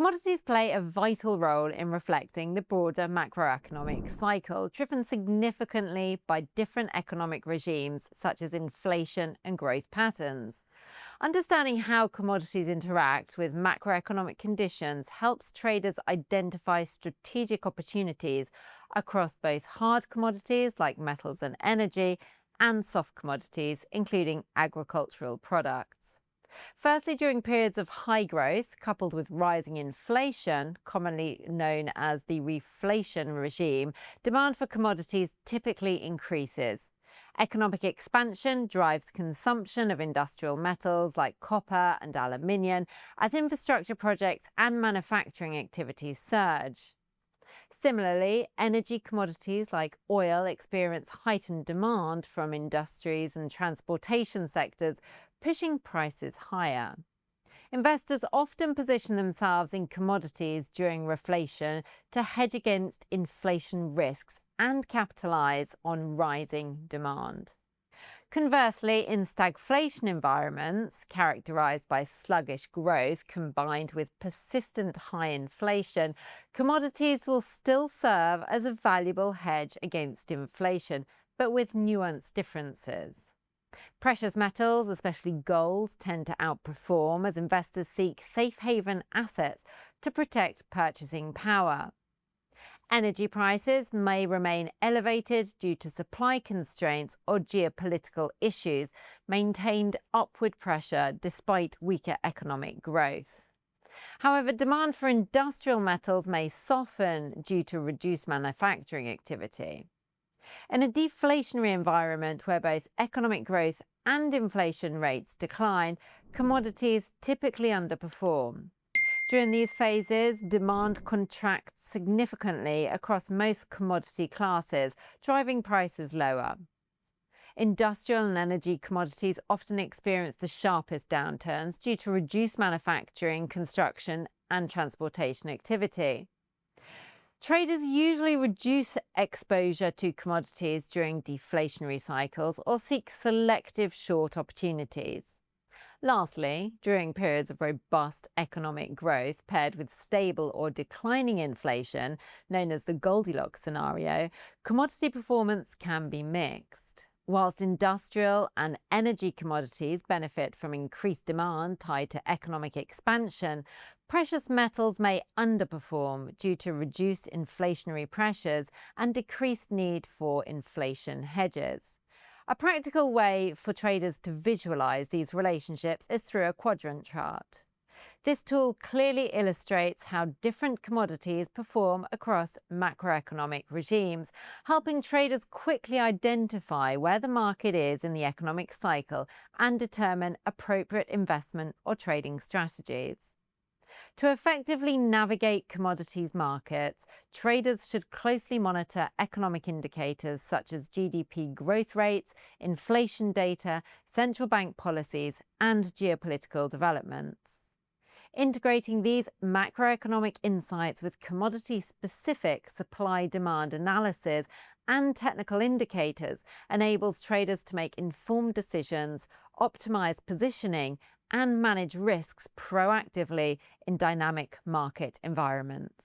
Commodities play a vital role in reflecting the broader macroeconomic cycle, driven significantly by different economic regimes such as inflation and growth patterns. Understanding how commodities interact with macroeconomic conditions helps traders identify strategic opportunities across both hard commodities like metals and energy and soft commodities, including agricultural products. Firstly, during periods of high growth, coupled with rising inflation, commonly known as the reflation regime, demand for commodities typically increases. Economic expansion drives consumption of industrial metals like copper and aluminium as infrastructure projects and manufacturing activities surge. Similarly, energy commodities like oil experience heightened demand from industries and transportation sectors, pushing prices higher. Investors often position themselves in commodities during reflation to hedge against inflation risks and capitalize on rising demand. Conversely, in stagflation environments, characterized by sluggish growth combined with persistent high inflation, commodities will still serve as a valuable hedge against inflation, but with nuanced differences. Precious metals, especially gold, tend to outperform as investors seek safe haven assets to protect purchasing power. Energy prices may remain elevated due to supply constraints or geopolitical issues, maintained upward pressure despite weaker economic growth. However, demand for industrial metals may soften due to reduced manufacturing activity. In a deflationary environment where both economic growth and inflation rates decline, commodities typically underperform. During these phases, demand contracts significantly across most commodity classes, driving prices lower. Industrial and energy commodities often experience the sharpest downturns due to reduced manufacturing, construction, and transportation activity. Traders usually reduce exposure to commodities during deflationary cycles or seek selective short opportunities. Lastly, during periods of robust economic growth paired with stable or declining inflation, known as the Goldilocks scenario, commodity performance can be mixed. Whilst industrial and energy commodities benefit from increased demand tied to economic expansion, precious metals may underperform due to reduced inflationary pressures and decreased need for inflation hedges. A practical way for traders to visualize these relationships is through a quadrant chart. This tool clearly illustrates how different commodities perform across macroeconomic regimes, helping traders quickly identify where the market is in the economic cycle and determine appropriate investment or trading strategies. To effectively navigate commodities markets, traders should closely monitor economic indicators such as GDP growth rates, inflation data, central bank policies, and geopolitical developments. Integrating these macroeconomic insights with commodity-specific supply-demand analysis and technical indicators enables traders to make informed decisions, optimize positioning, and manage risks proactively in dynamic market environments.